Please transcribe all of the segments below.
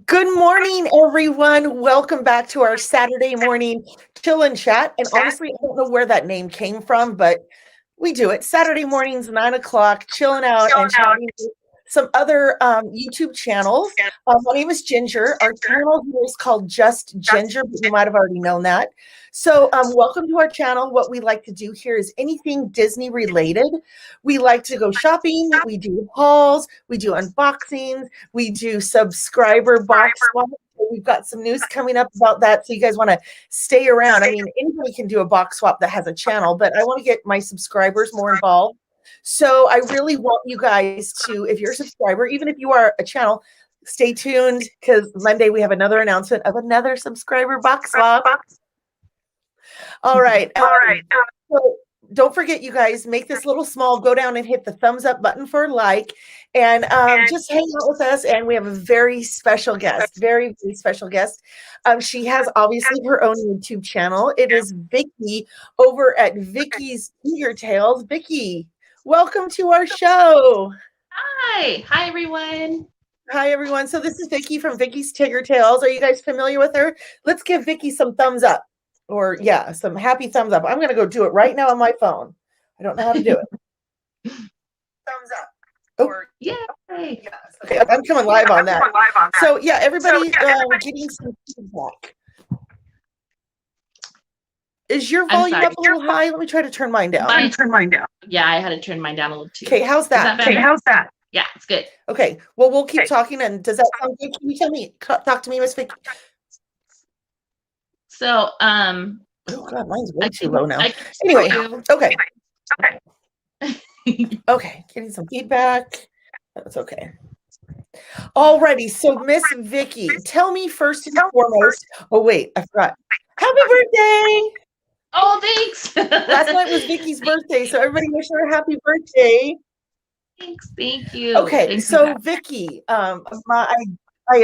Good morning, everyone. Welcome back to our Saturday morning chill and chat. And honestly, I don't know where that name came from, but we do it. Saturday mornings, 9 o'clock, chilling out and chatting with some other YouTube channels. My name is Ginger. Our channel here is called Just Ginger, but you might have already known that. So welcome to our channel. What we like to do here is anything Disney related. We like to go shopping. We do hauls. We do unboxings. We do subscriber box swaps. We've got some news coming up about that. So you guys want to stay around. I mean, anybody can do a box swap that has a channel, but I want to get my subscribers more involved. So I really want you guys to, if you're a subscriber, even if you are a channel, stay tuned because Monday we have another announcement of another subscriber box swap. All right. So don't forget, you guys, make this little small, go down and hit the thumbs up button for like, and just hang out with us. And we have a very special guest, very, very special guest. She has obviously her own YouTube channel. It is Vicki over at Vicki's Tigger Tales. Vicki, welcome to our show. Hi everyone. Hi everyone. So this is Vicki from Vicki's Tigger Tales. Are you guys familiar with her? Let's give Vicki some thumbs up. Or some happy thumbs up. I'm going to go do it right now on my phone. I don't know how to do it. Thumbs up. Or yay. Yes. Okay, I'm coming live on that. So yeah, everybody getting some feedback. Is your volume up a little high? Let me try to turn mine down. Yeah, I had to turn mine down a little too. Okay, how's that? Yeah, it's good. Okay, well, we'll keep talking. And does that sound good? Can you tell me, talk to me, Miss Vicki? So, oh God, mine's way too low now. Anyway, okay. Okay, getting some feedback. That's okay. Alrighty, so Miss Vicki, tell me first and foremost. Oh wait, I forgot. Happy birthday! Oh, thanks. Last night was Vicki's birthday, so everybody wish her a happy birthday. Thanks, thank you. Okay, thank so you. Vicki, I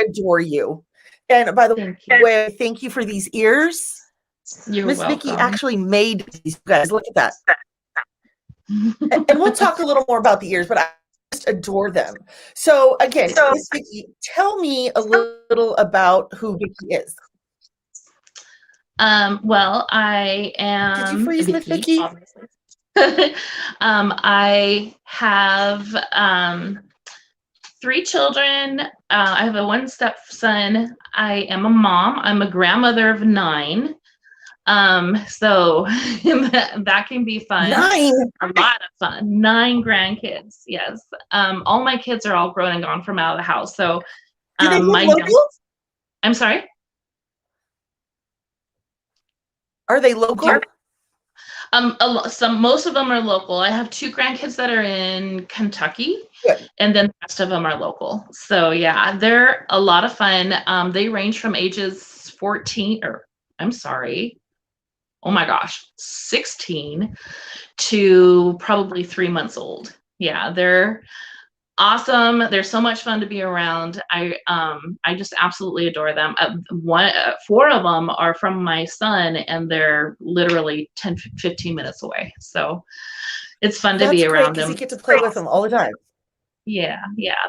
adore you. And by the way, thank you for these ears. Miss Vicki actually made these, guys. Look at that. And we'll talk a little more about the ears, but I just adore them. So again, Miss Vicki, tell me a little about who Vicki is. Well, I am. Did you freeze, Miss Vicki? I have 3 children. I have a 1 stepson. I am a mom. I'm a grandmother of 9. So that can be fun. 9? A lot of fun. 9 grandkids. Yes. All my kids are all grown and gone from out of the house. So do they live local? I'm sorry? Are they local? Most of them are local. I have 2 grandkids that are in Kentucky. Good. And then the rest of them are local. So yeah, they're a lot of fun. They range from ages 14 or I'm sorry. Oh my gosh, 16 to probably 3 months old. Yeah, they're awesome. They're so much fun to be around. I just absolutely adore them. 4 of them are from my son, and they're literally 10-15 minutes away. So it's fun to be around them. You get to play with them all the time. Yeah,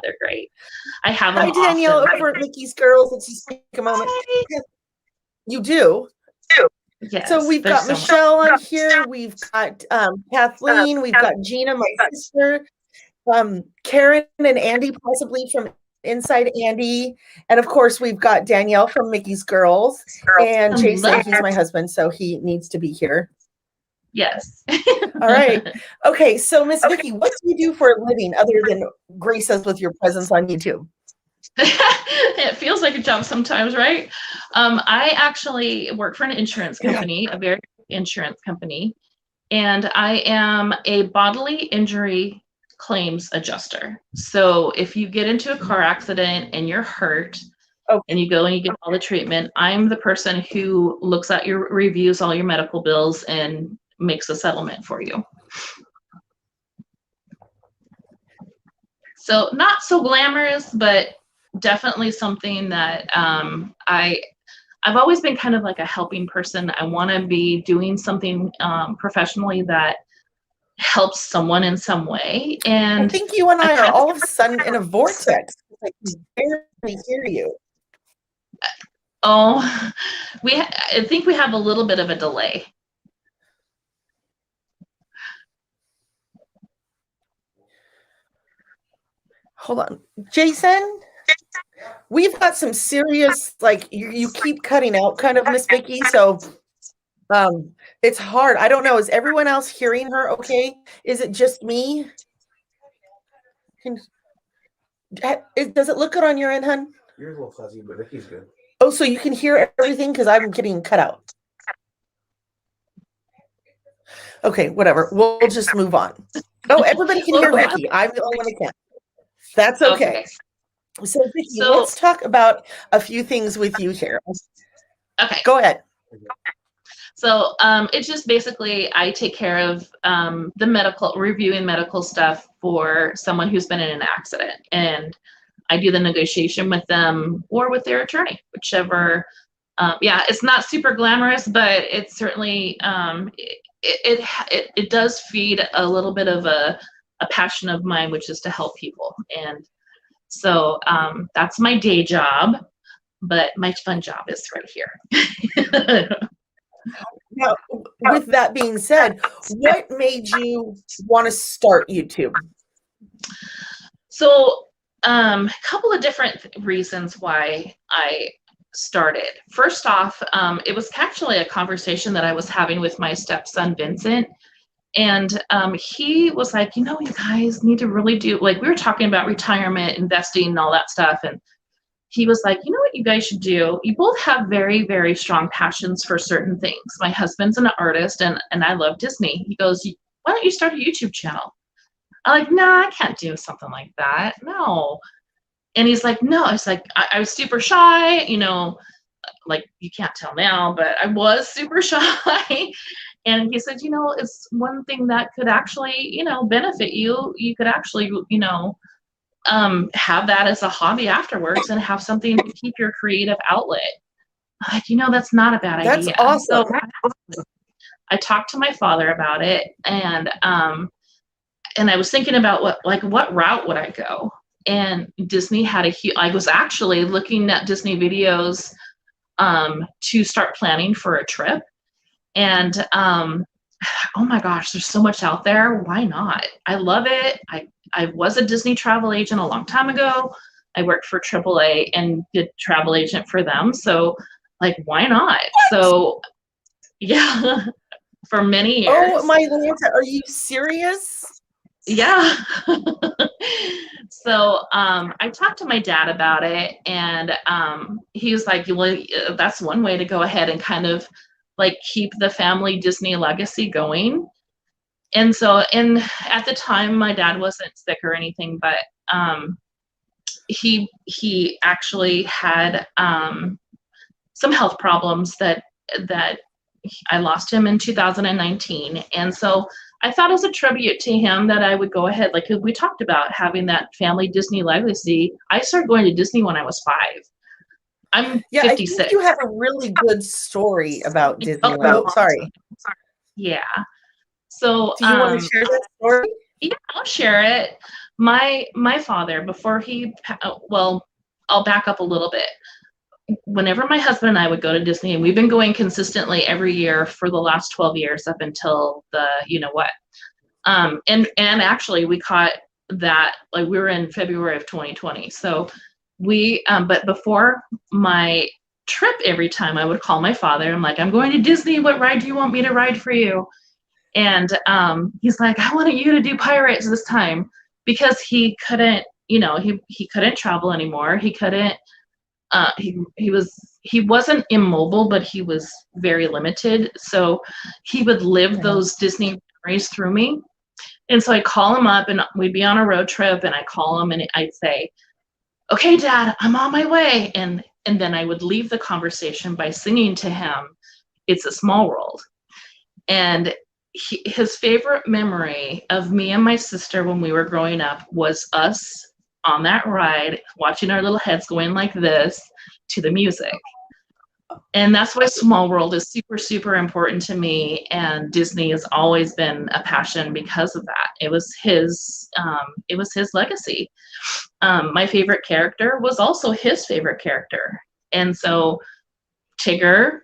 they're great. I have them. Hi, Danielle, over at Vicki's Girls. Let's just take a moment. Hi. You do? Yes, so we've got Michelle on here. We've got Kathleen. We've got Gina, my sister. Karen and Andy, possibly from Inside Andy. And of course, we've got Danielle from Mickey's Girls. And Jason, he's my husband, so he needs to be here. Yes. All right. Okay, so Miss Vicki, what do you do for a living other than grace us with your presence on YouTube? It feels like a job sometimes, right? I actually work for an insurance company, a very big insurance company, and I am a bodily injury claims adjuster. So if you get into a car accident and you're hurt, and you go and you get all the treatment, I'm the person who looks at your reviews, all your medical bills, and makes a settlement for you. So not so glamorous, but definitely something that I've always been kind of like a helping person. I want to be doing something professionally that helps someone in some way. And I think you and I are all of a sudden in a vortex. Like very I hear you. Oh, I think we have a little bit of a delay. Hold on. Jason, we've got some serious, like, you keep cutting out kind of, Miss Vicki, so it's hard. I don't know. Is everyone else hearing her okay? Is it just me? Does it look good on your end, hun? Yours a little fuzzy, but Vicky's good. Oh, so you can hear everything because I'm getting cut out. Okay, whatever. We'll just move on. Oh, everybody can hear Vicki. I'm the only one that can't. That's okay. So, Vicki, let's talk about a few things with you here. Okay. Go ahead. So it's just basically I take care of the reviewing medical stuff for someone who's been in an accident, and I do the negotiation with them or with their attorney, whichever. Yeah, it's not super glamorous, but it's certainly it does feed a little bit of a passion of mine, which is to help people, and so that's my day job, but my fun job is right here. Now, with that being said, what made you want to start YouTube? So, a couple of different reasons why I started. First off, it was actually a conversation that I was having with my stepson, Vincent. And he was like, you guys need to really do, like, we were talking about retirement, investing, and all that stuff. And he was like, what you guys should do? You both have very, very strong passions for certain things. My husband's an artist, and I love Disney. He goes, why don't you start a YouTube channel? I'm like, no, I can't do something like that. No. And he's like, no. I was like, I was super shy, like, you can't tell now, but I was super shy. And he said, it's one thing that could actually, benefit you. You could actually, have that as a hobby afterwards and have something to keep your creative outlet. I'm like, that's not a bad idea. That's awesome. So I talked to my father about it, and I was thinking about what route would I go? And Disney had I was actually looking at Disney videos to start planning for a trip. And oh my gosh, there's so much out there. Why not? I love it. I was a Disney travel agent a long time ago. I worked for AAA and did travel agent for them. So, like, why not? So, yeah, for many years. Oh, my Lanta, are you serious? Yeah. So I talked to my dad about it, and he was like, well, that's one way to go ahead and kind of like keep the family Disney legacy going. And so, at the time, my dad wasn't sick or anything, but he actually had some health problems that I lost him in 2019. And so I thought as a tribute to him that I would go ahead, like we talked about having that family Disney legacy. I started going to Disney when I was 5. I'm 56. I think you have a really good story about Disneyland. Oh, sorry. Yeah. So do you want to share that story? Yeah, I'll share it. My father, before well, I'll back up a little bit. Whenever my husband and I would go to Disney, and we've been going consistently every year for the last 12 years up until the and actually we caught that, like, we were in February of 2020. So we but before my trip, every time I would call my father, I'm like, I'm going to Disney, what ride do you want me to ride for you? And he's like, I wanted you to do Pirates this time, because he couldn't, he couldn't travel anymore. He couldn't he wasn't immobile, but he was very limited. So he would live those Disney memories through me. And so I call him up, and we'd be on a road trip, and I call him and I'd say, okay, Dad, I'm on my way. And then I would leave the conversation by singing to him, It's a Small World. And his favorite memory of me and my sister when we were growing up was us on that ride, watching our little heads going like this to the music. And that's why Small World is super, super important to me. And Disney has always been a passion because of that. It was his legacy. My favorite character was also his favorite character. And so Tigger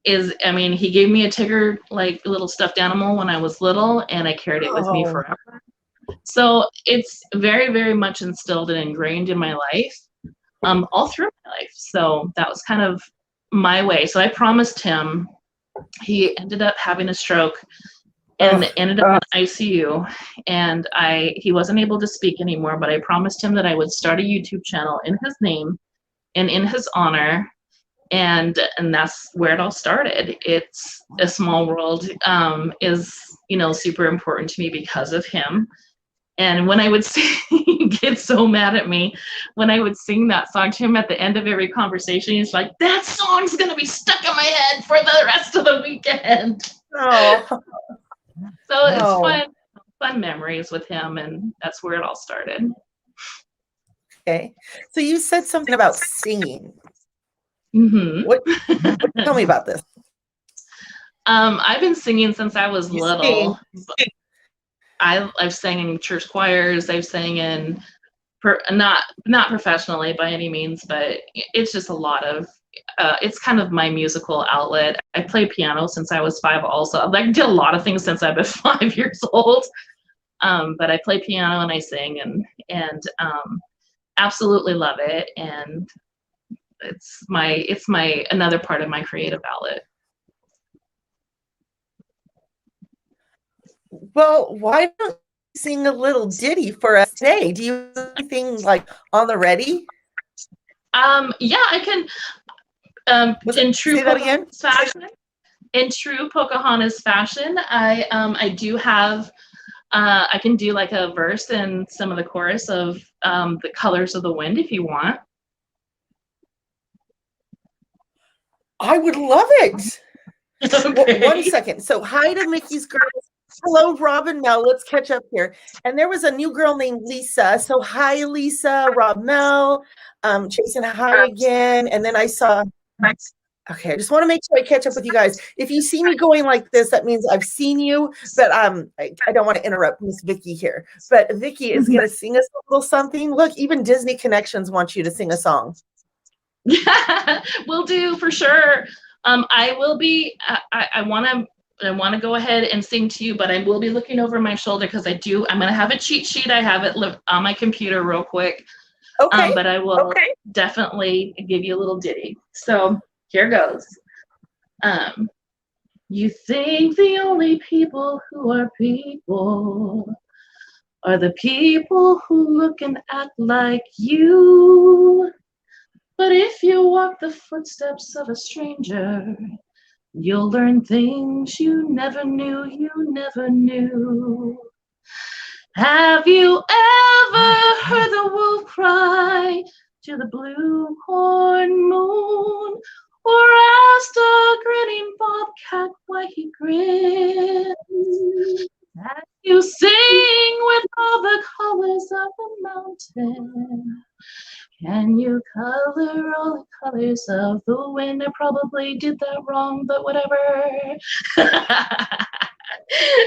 he gave me a Tigger, like, little stuffed animal when I was little, and I carried it with me forever. So it's very, very much instilled and ingrained in my life, all through my life. So that was kind of my way. So I promised him. He ended up having a stroke and ended up in ICU, and he wasn't able to speak anymore, but I promised him that I would start a YouTube channel in his name and in his honor, and that's where it all started. It's A Small World is, super important to me because of him. And when I would sing, he gets so mad at me. When I would sing that song to him at the end of every conversation, he's like, that song's going to be stuck in my head for the rest of the weekend. Oh. So it's fun memories with him, and that's where it all started. Okay. So you said something about singing. Mm-hmm. What tell me about this. I've been singing since I was little. I've sang in church choirs. I've sang in, not professionally by any means, but it's just a lot of, it's kind of my musical outlet. I played piano since I was 5 also. I did a lot of things since I've been 5 years old. But I play piano and I sing and absolutely love it. And it's my another part of my creative outlet. Well, why don't you sing a little ditty for us today? Do you have anything like on the ready? Yeah, I can. In true Pocahontas fashion, I do have. I can do like a verse and some of the chorus of The Colors of the Wind if you want. I would love it. Okay. 1 second. So hi to Mickey's girls. Hello, Rob and Mel. Let's catch up here. And there was a new girl named Lisa. So hi, Lisa, Rob, Mel, Jason, hi again. And then I saw. Okay, I just want to make sure I catch up with you guys. If you see me going like this, that means I've seen you. But I don't want to interrupt Miss Vicki here. But Vicki is going to sing us a little something. Look, even Disney Connections wants you to sing a song. Yeah, will do for sure. I will be. I want to go ahead and sing to you, but I will be looking over my shoulder because I'm going to have a cheat sheet. I have it on my computer real quick. Okay. But I will definitely give you a little ditty. So here goes. You think the only people who are people are the people who look and act like you. But if you walk the footsteps of a stranger, you'll learn things you never knew. Have you ever heard the wolf cry to the blue corn moon? Or asked a grinning bobcat why he grinned? As you sing with all the colors of the mountain, can you color all the colors of the wind? I probably did that wrong, but whatever.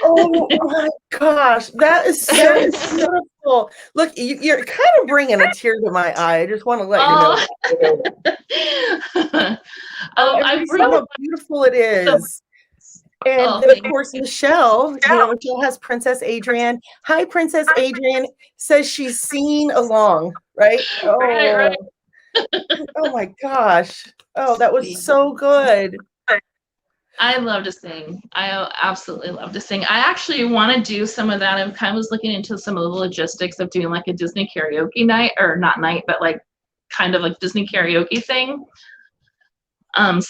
Oh my gosh, that is so beautiful. Look, you're kind of bringing a tear to my eye. I just want to let you know. I see how beautiful it is. And then, of course, Michelle, Michelle has Princess Adrienne. Hi, Princess Adrienne says she's singing along, right? Oh, right. Oh my gosh. Oh, that was so good. I love to sing. I absolutely love to sing. I actually want to do some of that. I kind of was looking into some of the logistics of doing like a Disney karaoke night, or not night, but like kind of like Disney karaoke thing. And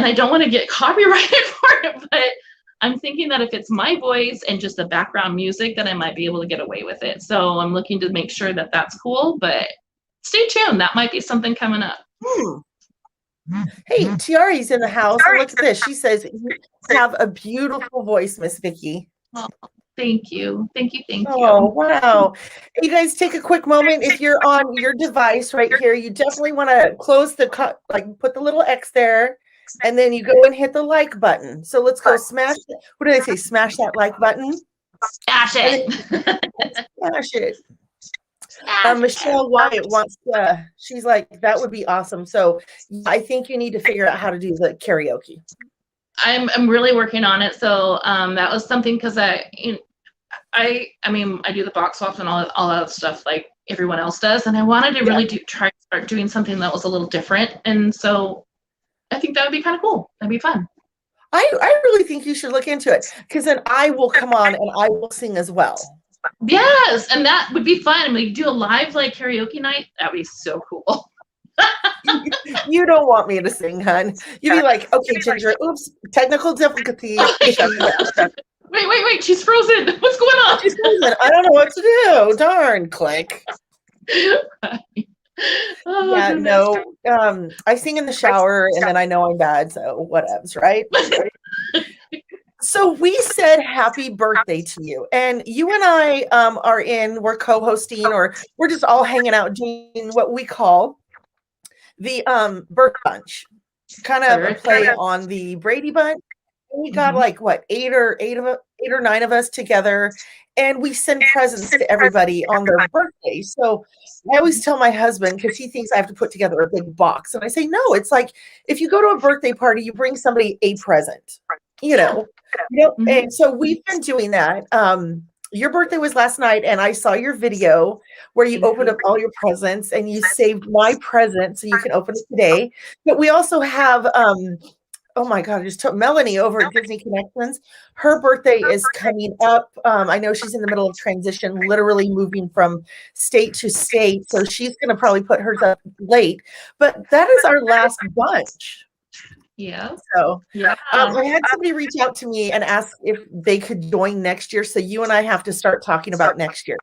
I don't want to get copyrighted for it, but I'm thinking that if it's my voice and just the background music, that I might be able to get away with it. So I'm looking to make sure that that's cool, but stay tuned. That might be something coming up. Hey, Tiari's in the house. And look at this. She says, you have a beautiful voice, Miss Vicki. Oh, thank you. Thank you. Oh, wow. You guys take a quick moment. If you're on your device right here, you definitely want to close put the little X there and then you go and hit the like button. So let's go smash. What did I say? Smash that like button. Smash it. Smash it. Smash Michelle Wyatt wants to. She's like, that would be awesome. So I think you need to figure out how to do the karaoke. I'm really working on it. So that was something because I mean I do the box swaps and all that stuff like everyone else does, and I wanted to really try to start doing something that was a little different, and so I think that would be kind of cool. That'd be fun. I really think you should look into it, because then I will come on and I will sing as well. Yes, and that would be fun. We do a live like karaoke night. That'd be so cool. You don't want me to sing, hun. You'd be like, okay, Ginger, oops, technical difficulty. Wait, she's frozen. What's going on? She's frozen. I don't know what to do. Darn, click. Oh, Yeah, goodness. no. I sing in the shower and then I know I'm bad, so whatevs, right? So we said happy birthday to you, and you and I we're co-hosting, or we're just all hanging out doing what we call the birth bunch, kind of a play on the Brady Bunch. And we got like what, eight or nine of us together, and we send presents to everybody on their birthday. So I always tell my husband, because he thinks I have to put together a big box, and I say no, it's like if you go to a birthday party, you bring somebody a present, you know. And so we've been doing that. Your birthday was last night, and I saw your video where you opened up all your presents, and you saved my present so you can open it today. But we also have oh my God, I just took Melanie over at Disney Connections. Her birthday is coming up. I know she's in the middle of transition, literally moving from state to state. So she's going to probably put hers up late. But that is our last bunch. Yeah. So yeah. I had somebody reach out to me and ask if they could join next year. So you and I have to start talking about next year.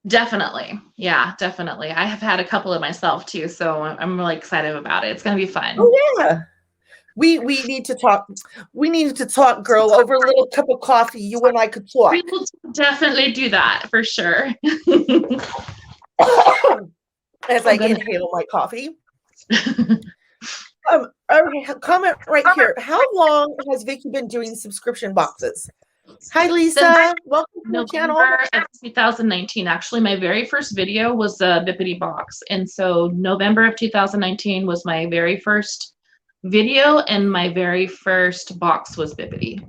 Definitely. Yeah, definitely. I have had a couple of myself too. So I'm really excited about it. It's going to be fun. Oh, yeah. We need to talk. We need to talk, girl, over a little cup of coffee. You and I could talk. We will definitely do that for sure. As I inhale my coffee. Okay, comment right here. How long has Vicki been doing subscription boxes? Hi, Lisa. Welcome to the channel. November of 2019. Actually, my very first video was a Bippity box. And so November of 2019 was my very first video, and my very first box was Bippity.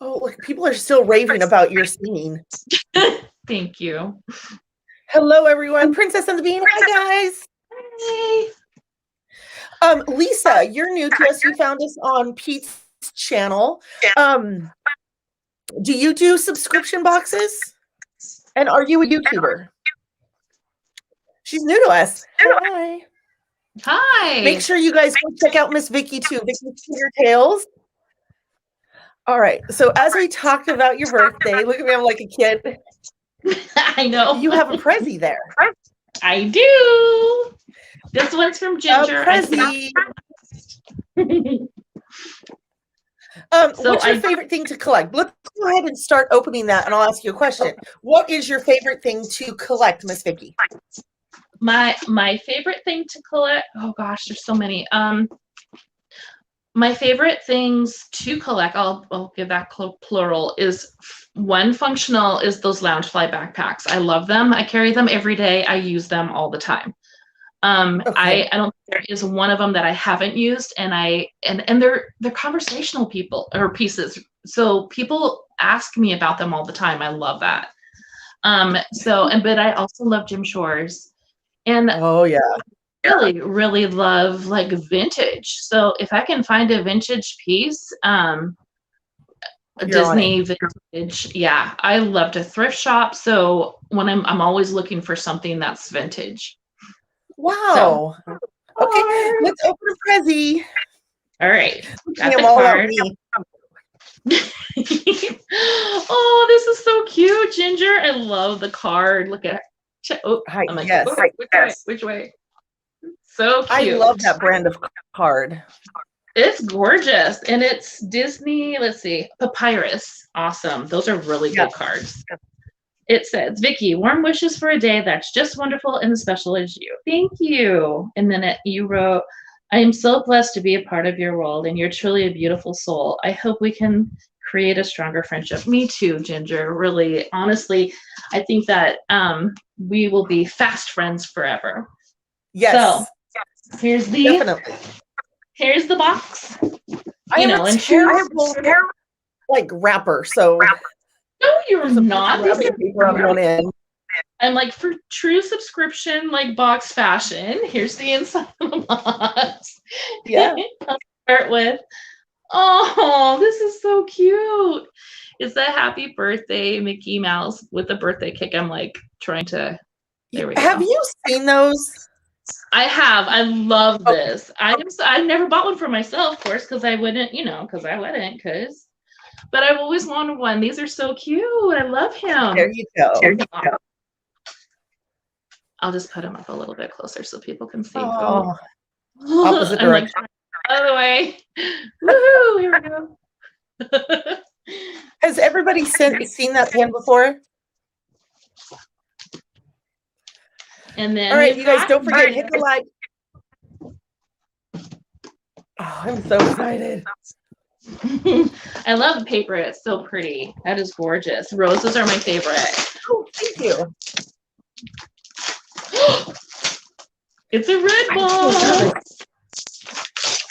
Oh, look, people are still raving about your singing. Thank you. Hello, everyone. Princess and the Bean. Hi, guys. Hey. Lisa, you're new to us. You found us on Pete's channel. Do you do subscription boxes? And are you a YouTuber? She's new to us. Hi. Hi. Make sure you guys go check out Miss Vicki too. Vicki's Tiger Tales. All right. So as we talked about your birthday, look at me, I'm like a kid. I know. You have a Prezi there. I do. This one's from Ginger. Prezi. What's your favorite thing to collect? Let's go ahead and start opening that, and I'll ask you a question. What is your favorite thing to collect, Miss Vicki? My favorite thing to collect, oh gosh, there's so many. My favorite things to collect, I'll give that plural, is one functional is those Loungefly backpacks. I love them. I carry them every day. I use them all the time. Okay. I don't think there is one of them that I haven't used, and they're conversational pieces. So people ask me about them all the time. I love that. But I also love Jim Shore's. And oh yeah, really, really love like vintage. So if I can find a vintage piece, a Disney vintage, yeah, I love to thrift shop. So when I'm always looking for something that's vintage. Wow. So, okay, let's open a Prezi. All right. Got the card. Oh, this is so cute, Ginger. I love the card. Look at it. Oh, hi, yes. Which way? So cute. I love that brand of card. It's gorgeous. And it's Disney, let's see, Papyrus. Awesome. Those are really good cards. It says, Vicki, warm wishes for a day that's just wonderful and as special as you. Thank you. And then you wrote, I am so blessed to be a part of your world, and you're truly a beautiful soul. I hope we can create a stronger friendship. Me too, Ginger. Really, honestly, I think that we will be fast friends forever. Yes. So here's definitely. Here's the box. I am a terrible like wrapper, so no, you're not. Paper on one end. I'm like, for true subscription, like box fashion, here's the inside of the box. Yeah. I'll start with, oh, this is so cute. It's a happy birthday Mickey Mouse with a birthday cake. I'm like trying to, there we go. Have you seen those? I have. I love this. I've never bought one for myself, of course, because I wouldn't, but I've always wanted one. These are so cute. I love him. There you go. I'll just put him up a little bit closer so people can see. Oh. Opposite direction. Like, other way. Woohoo! Here we go. Has everybody seen that pen before? And then all right, you guys, don't forget, hit the like. Oh, I'm so excited. I love the paper. It's so pretty. That is gorgeous. Roses are my favorite. Oh, thank you. It's a red box.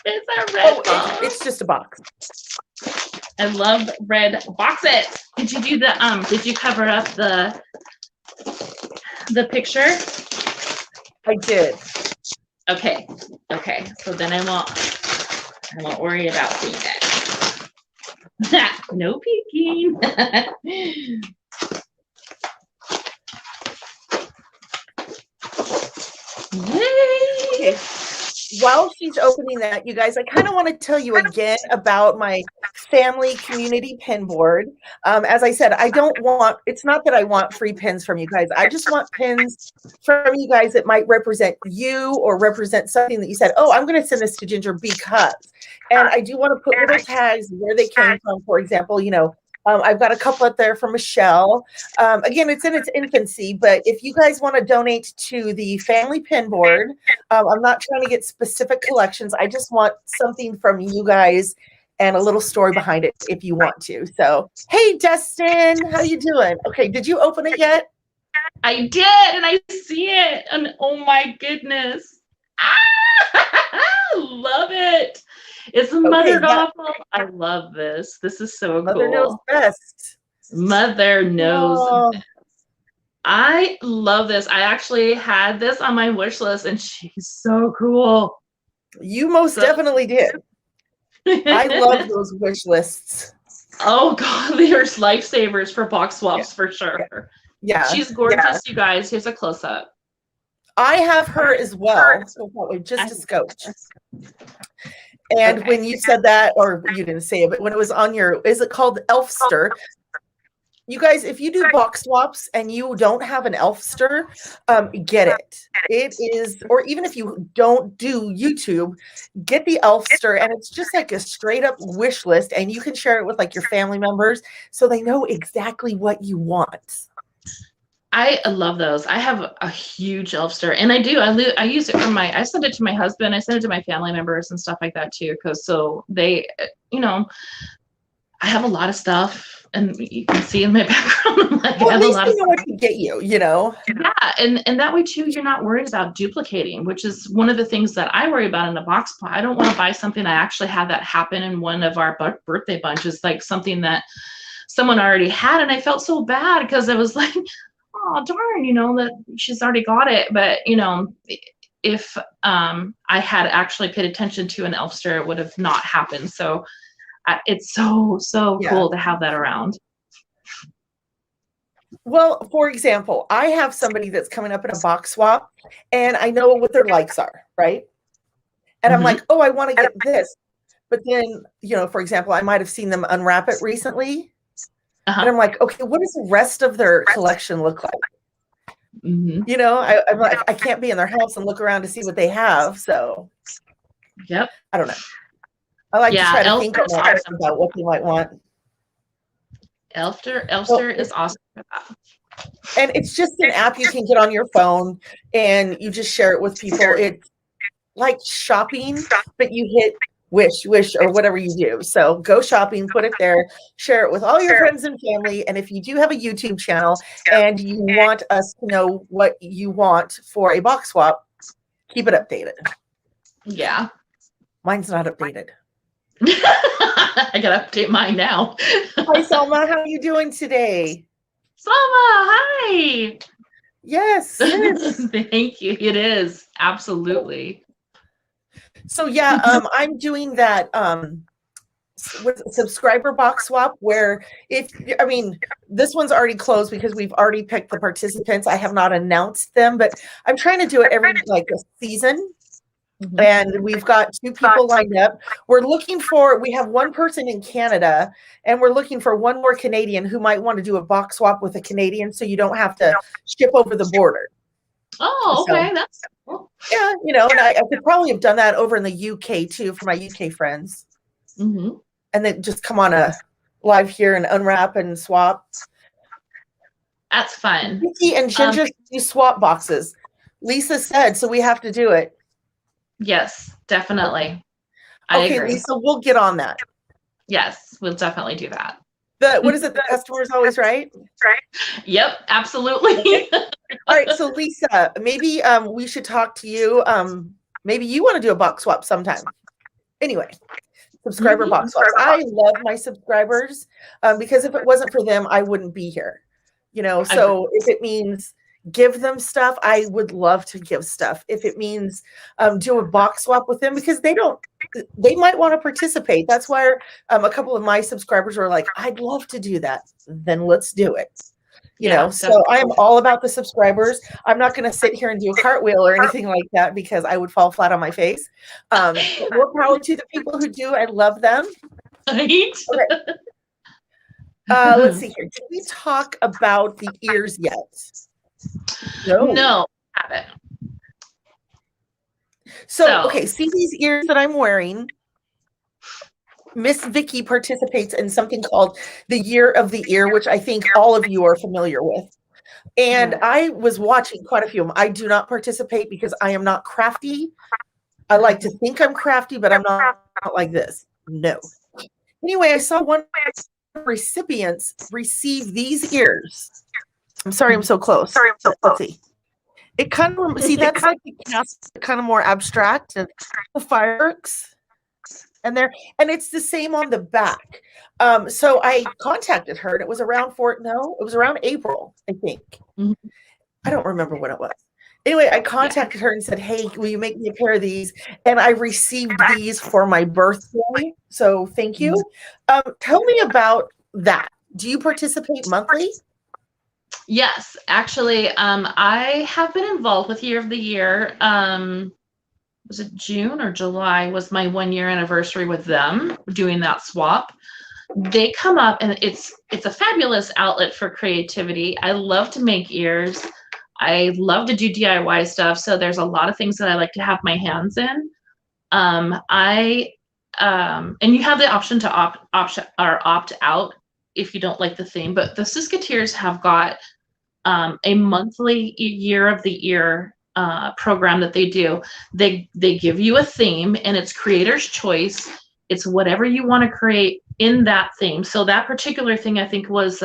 It's a red box. It's just a box. I love red boxes. Did you do the did you cover up the picture? I did. Okay. Okay. So then I won't worry about seeing it. No peeking. Yay! Okay. While she's opening that, you guys, I kind of want to tell you again about my family community pin board. As I said, it's not that I want free pins from you guys. I just want pins from you guys that might represent you or represent something that you said, oh, I'm going to send this to Ginger because. And I do want to put little tags where they came from. For example, I've got a couple up there from Michelle. Again, it's in its infancy, but if you guys want to donate to the family pin board, I'm not trying to get specific collections. I just want something from you guys and a little story behind it if you want to. So, hey, Destin, how you doing? Okay, did you open it yet? I did, and I see it, and oh my goodness. Love it. It's a Mother novel. I love this. This is so Mother cool. Knows Best. Mother Knows Best. I love this. I actually had this on my wish list, and she's so cool. You most definitely did. I love those wish lists. Oh God, there's lifesavers for box swaps for sure. Yeah. She's gorgeous, you guys. Here's a close-up. I have her as well. So just a scotch. And when you said that, or you didn't say it, but when it was on your, is it called Elfster? You guys, if you do box swaps and you don't have an Elfster, get it. It is, or even if you don't do YouTube, get the Elfster, and it's just like a straight up wish list, and you can share it with like your family members so they know exactly what you want. I love those. I have a huge Elfster, and I use it for I send it to my husband. I send it to my family members and stuff like that too. Because so they, I have a lot of stuff, and you can see in my background, like I have a lot of know what to get you, Yeah, and that way too, you're not worried about duplicating, which is one of the things that I worry about in a box. I don't want to buy something. I actually had that happen in one of our birthday bunches, like something that someone already had, and I felt so bad because I was like, oh darn, that she's already got it. But if I had actually paid attention to an Elfster, it would have not happened. So it's so cool to have that around. Well, for example, I have somebody that's coming up in a box swap, and I know what their likes are, right? And I'm like, oh, I want to get this. But then, for example, I might have seen them unwrap it recently. And I'm like, okay, what does the rest of their collection look like? I'm like, I can't be in their house and look around to see what they have. So, yep. I don't know. I like to try to think about what they might want. Elfster is awesome for that. And it's just an app you can get on your phone, and you just share it with people. like shopping, but you hit wish, or whatever you do. So go shopping, put it there, share it with all your friends and family. And if you do have a YouTube channel and you want us to know what you want for a box swap, keep it updated. Yeah. Mine's not updated. I gotta update mine now. Hi, Selma. How are you doing today? Selma, hi. Yes. Thank you. It is. Absolutely. So yeah, I'm doing that with a subscriber box swap where this one's already closed because we've already picked the participants. I have not announced them, but I'm trying to do it every like a season. And we've got 2 people lined up. We have 1 person in Canada, and we're looking for 1 more Canadian who might want to do a box swap with a Canadian so you don't have to ship over the border. Oh, okay. So, that's cool. Yeah, and I could probably have done that over in the UK too for my UK friends. And then just come on a live here and unwrap and swap. That's fun. Vicki and Ginger do swap boxes. Lisa said, so we have to do it. Yes, definitely. Okay, I agree. Lisa, we'll get on that. Yes, we'll definitely do that. What is it? The customer is always right? Yep, absolutely. All right, so Lisa, maybe we should talk to you. Maybe you want to do a box swap sometime. Anyway, subscriber box swaps. I love my subscribers because if it wasn't for them, I wouldn't be here. So if it means give them stuff, I would love to give stuff. If it means do a box swap with them because they might want to participate. That's why a couple of my subscribers were like, I'd love to do that. Then let's do it. So I am all about the subscribers. I'm not going to sit here and do a cartwheel or anything like that because I would fall flat on my face. But more power to the people who do. I love them. Right? Okay. Let's see here. Did we talk about the ears yet? No, I haven't. So, okay, see these ears that I'm wearing? Miss Vicki participates in something called the Year of the Ear, which I think all of you are familiar with. And I was watching quite a few of them. I do not participate because I am not crafty. I like to think I'm crafty, but I'm not like this. No. Anyway, I saw one recipients receive these ears. I'm sorry, I'm so close. Let's see. It kind of that's like the cast, kind of more abstract, and the fireworks, and it's the same on the back. So I contacted her, and it was around April, I think. I don't remember when it was. Anyway, I contacted her and said, "Hey, will you make me a pair of these?" And I received these for my birthday. So thank you. Tell me about that. Do you participate monthly? Yes, actually, I have been involved with Year of the Year. Was it June or July was my 1-year anniversary with them doing that swap. They come up and it's a fabulous outlet for creativity. I love to make ears. I love to do DIY stuff. So there's a lot of things that I like to have my hands in. And you have the option to opt out if you don't like the theme, but the Siskateers have got a monthly Year of the Ear program that they do. They give you a theme and it's creator's choice. It's whatever you want to create in that theme. So that particular thing I think was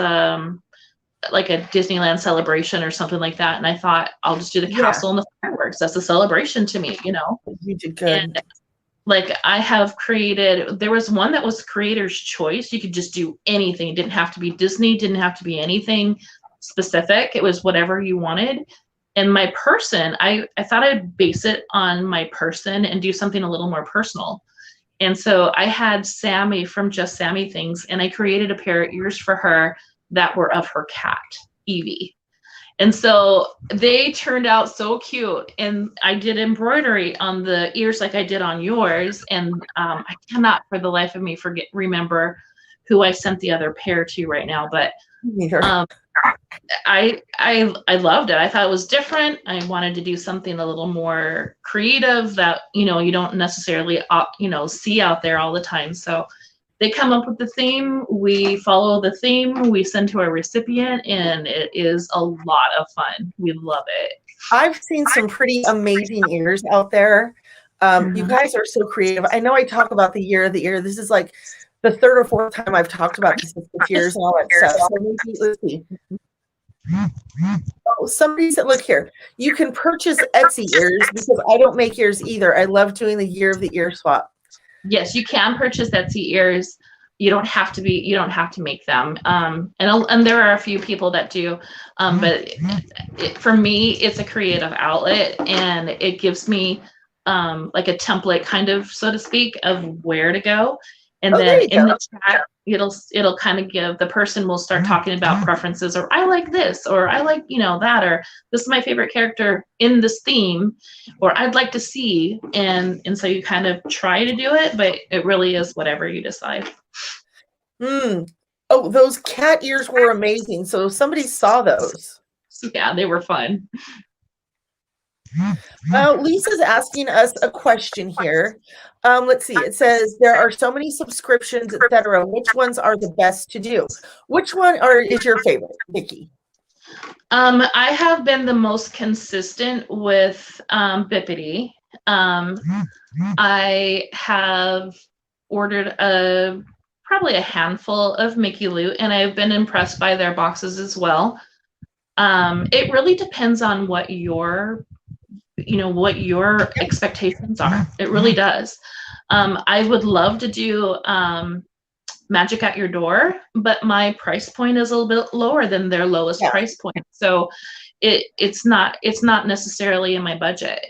like a Disneyland celebration or something like that. And I thought I'll just do the castle and the fireworks. That's a celebration to me, You did good. And, like I have created, there was one that was creator's choice. You could just do anything. It didn't have to be Disney, didn't have to be anything specific. It was whatever you wanted. And my person, I thought I'd base it on my person and do something a little more personal. And so I had Sammy from Just Sammy Things, and I created a pair of ears for her that were of her cat, Evie. And so they turned out so cute. And I did embroidery on the ears like I did on yours. And I cannot for the life of me remember who I sent the other pair to right now. But I loved it. I thought it was different. I wanted to do something a little more creative that, you don't necessarily, see out there all the time. So they come up with the theme, we follow the theme, we send to our recipient, and it is a lot of fun. We love it. I've seen some pretty amazing ears out there. You guys are so creative. I know I talk about the year of the year. This is like the third or fourth time I've talked about the Christmas years and all that stuff. So maybe, let's see. Oh, somebody said, look here, you can purchase Etsy ears because I don't make ears either. I love doing the year of the ear swap. Yes, you can purchase Etsy ears. You don't have to make them. And there are a few people that do. But for me, it's a creative outlet, and it gives me like a template, kind of, so to speak, of where to go. And then in the chat, it'll kind of give, the person will start talking about preferences, or I like this, or I like, that, or this is my favorite character in this theme, or I'd like to see. And so you kind of try to do it, but it really is whatever you decide. Oh, those cat ears were amazing. So somebody saw those. Yeah, they were fun. Lisa's asking us a question here. Let's see. It says there are so many subscriptions, etc. Which ones are the best to do? Which one is your favorite, Vicki? I have been the most consistent with Bippity. I have ordered probably a handful of Mickey Loot, and I've been impressed by their boxes as well. It really depends on what your expectations are. It really does. I would love to do Magic at Your Door, but my price point is a little bit lower than their lowest price point. So it's not necessarily in my budget.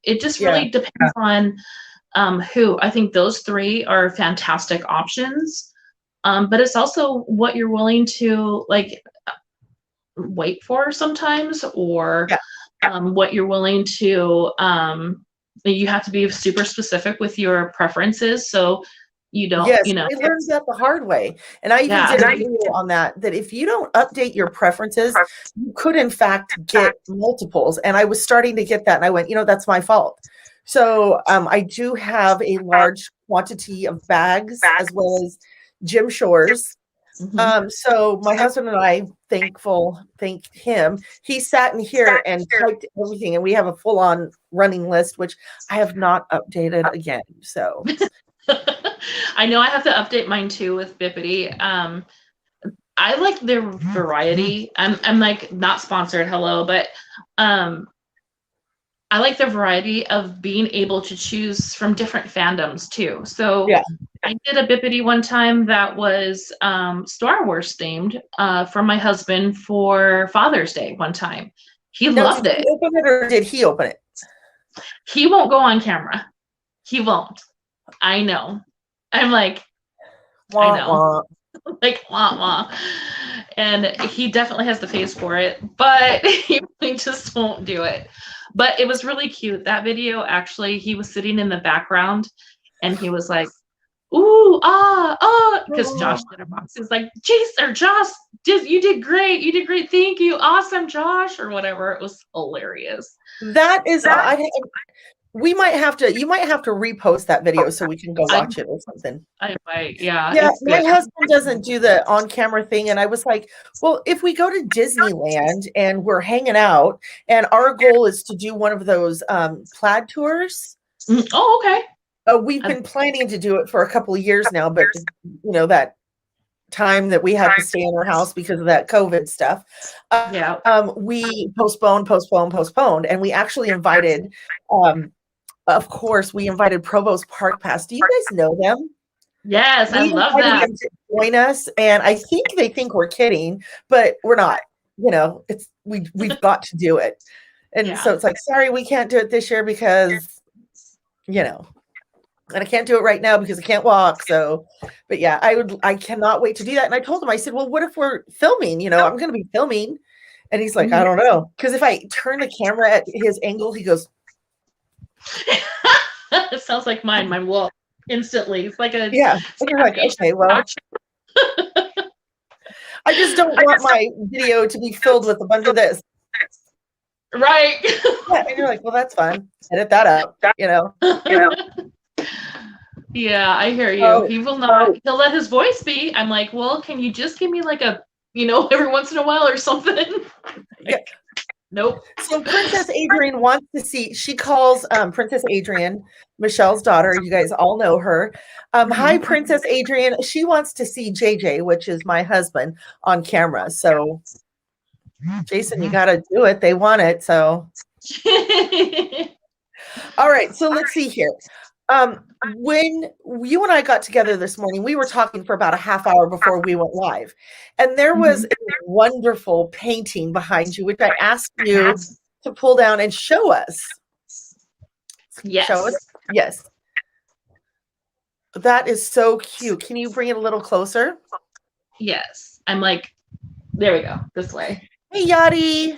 It just really depends on who. I think those three are fantastic options. But it's also what you're willing to wait for sometimes, or what you're willing to, you have to be super specific with your preferences. So you don't, I learned that the hard way. And I even did a video on that if you don't update your preferences, you could in fact get multiples. And I was starting to get that, and I went, that's my fault. So I do have a large quantity of bags as well as gym shores. So my husband and I, thank him, he sat in here and typed everything, and we have a full-on running list, which I have not updated again. So I know I have to update mine too with Bippity. I like their variety. I'm like not sponsored, hello, but I like the variety of being able to choose from different fandoms too. So I did a Bippity one time that was Star Wars themed for my husband for Father's Day one time. He loved it. Did you open it, or did he open it? He won't go on camera. He won't. I know. I'm like, wah, I know. Wah. Like, wah, wah. And he definitely has the face for it, but he just won't do it. But it was really cute. That video, actually, he was sitting in the background, and he was like, ooh, because Josh did a box. He's like, Josh, you did great. You did great. Thank you. Awesome, Josh, or whatever. It was hilarious. That is, you might have to repost that video so we can go watch it or something. I might, yeah. Yeah, my husband doesn't do the on-camera thing, and I was like, well, if we go to Disneyland and we're hanging out, and our goal is to do one of those plaid tours. Oh, okay. We've been planning to do it for a couple of years now, but that time that we had to stay in our house because of that COVID stuff, we postponed, and we actually invited, of course, we invited Provost Park Pass. Do you guys know them? Yes, I love that. Them to join us, and I think they think we're kidding, but we're not. It's we've got to do it, and so it's like, sorry, we can't do it this year because, and I can't do it right now because I can't walk. So, but yeah, I cannot wait to do that. And I told him, I said, well, what if we're filming? I'm going to be filming, and he's like, I don't know, because if I turn the camera at his angle, he goes. It sounds like mine. Mine will instantly. It's like a And you're like, okay, well, I just don't want my video to be filled with a bunch of this. Right. And you're like, well, that's fine. Edit that out. Yeah, I hear you. He will not. He'll let his voice be. I'm like, well, can you just give me like a, every once in a while or something? Nope. So Princess Adrian wants to see, she calls Princess Adrian, Michelle's daughter. You guys all know her. Hi, Princess Adrian. She wants to see JJ, which is my husband, on camera. So Jason, you got to do it. They want it. So, all right. So let's see here. When you and I got together this morning, we were talking for about a half hour before we went live. And there was a wonderful painting behind you, which I asked you to pull down and show us. Yes. Show us. Yes. That is so cute. Can you bring it a little closer? Yes. I'm like, there we go. This way. Hey, Yadi.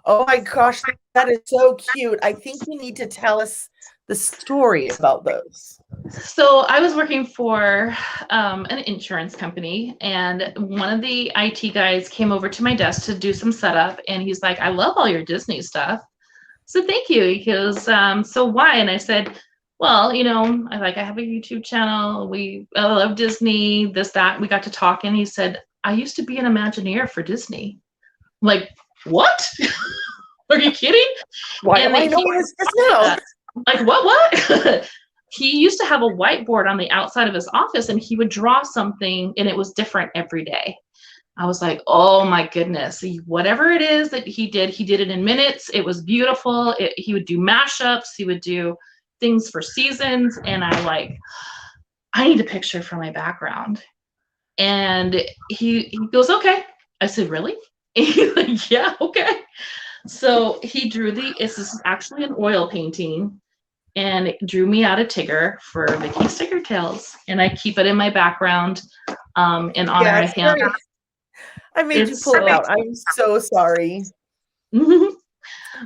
Oh my gosh, that is so cute. I think you need to tell us the story about those. So I was working for an insurance company, and one of the IT guys came over to my desk to do some setup, and he's like, I love all your Disney stuff. So thank you. He goes, so why? And I said, well, you know, I have a YouTube channel. I love Disney, this, that. We got to talk, and he said, I used to be an Imagineer for Disney. I'm like, what? Are you kidding? Why am I knowing this now? Like, what? He used to have a whiteboard on the outside of his office, and he would draw something, and it was different every day. I was like, oh my goodness. Whatever it is that he did it in minutes. It was beautiful. He would do mashups. He would do things for seasons. And I need a picture for my background. And he goes, okay. I said, really? And he's like, yeah, okay. So he drew this is actually an oil painting, and it drew me out a Tigger for Vicki's Tigger Tales, and I keep it in my background in honor of him. I made you pull it out. I'm so sorry.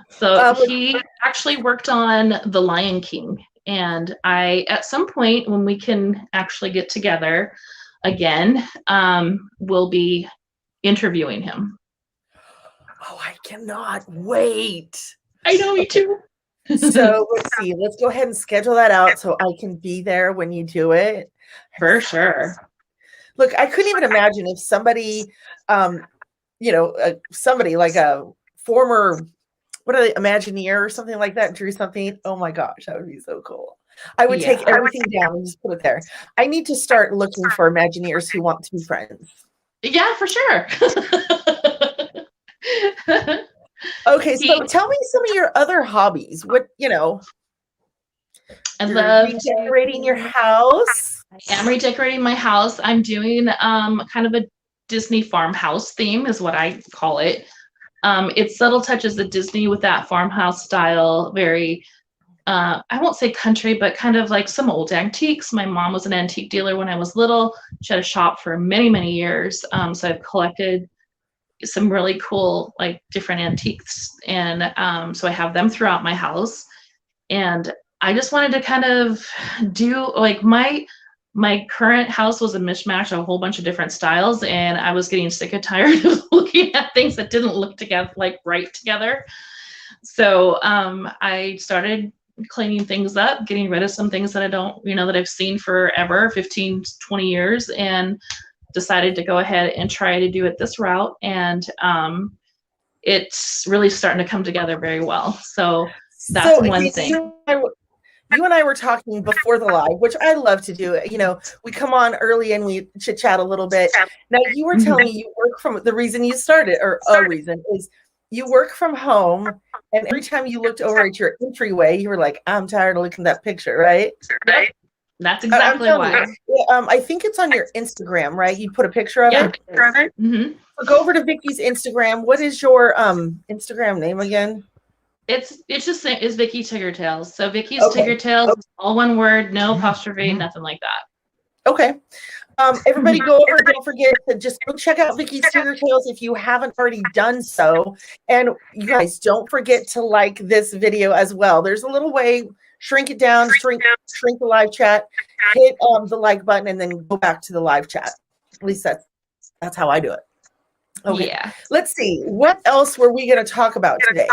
So he actually worked on The Lion King, and at some point when we can actually get together again, we'll be interviewing him. Oh, I cannot wait. I know, me too. So let's see. Let's go ahead and schedule that out so I can be there when you do it. For sure. Look, I couldn't even imagine if somebody, somebody like a former, Imagineer or something like that drew something. Oh my gosh, that would be so cool. I would take everything down and just put it there. I need to start looking for Imagineers who want to be friends. Yeah, for sure. Okay, so tell me some of your other hobbies. What, I love redecorating your house. I am redecorating my house. I'm doing kind of a Disney farmhouse theme is what I call it. It's subtle touches of Disney with that farmhouse style, very I won't say country, but kind of like some old antiques. My mom was an antique dealer when I was little. She had a shop for many, many years. So I've collected some really cool, like, different antiques. And so I have them throughout my house. And I just wanted to kind of do, like, my current house was a mishmash of a whole bunch of different styles. And I was getting sick and tired of looking at things that didn't look together, like, right together. So I started cleaning things up, getting rid of some things that I don't, that I've seen forever, 15, 20 years, and decided to go ahead and try to do it this route. And it's really starting to come together very well. So that's one thing. You and I were talking before the live, which I love to do. We come on early and we chit chat a little bit. Now, you were telling me you work from, the reason you started, or a reason, is you work from home, and every time you looked over at your entryway, you were like, I'm tired of looking at that picture, right? Yep. That's exactly why. I think it's on your Instagram, right? You put a picture of it? Mm-hmm. So go over to Vicki's Instagram. What is your Instagram name again? It's just is Vicki Tigger Tales. So Vicki's Tigger Tales, all one word, no apostrophe, nothing like that. Okay. Everybody go over. Don't forget to just go check out Vicki's Tigger Tales if you haven't already done so. And you guys, don't forget to like this video as well. There's a little way. Shrink it down, shrink the live chat, hit the like button, and then go back to the live chat. At least that's how I do it. Okay. Yeah. Let's see. What else were we going to talk about today?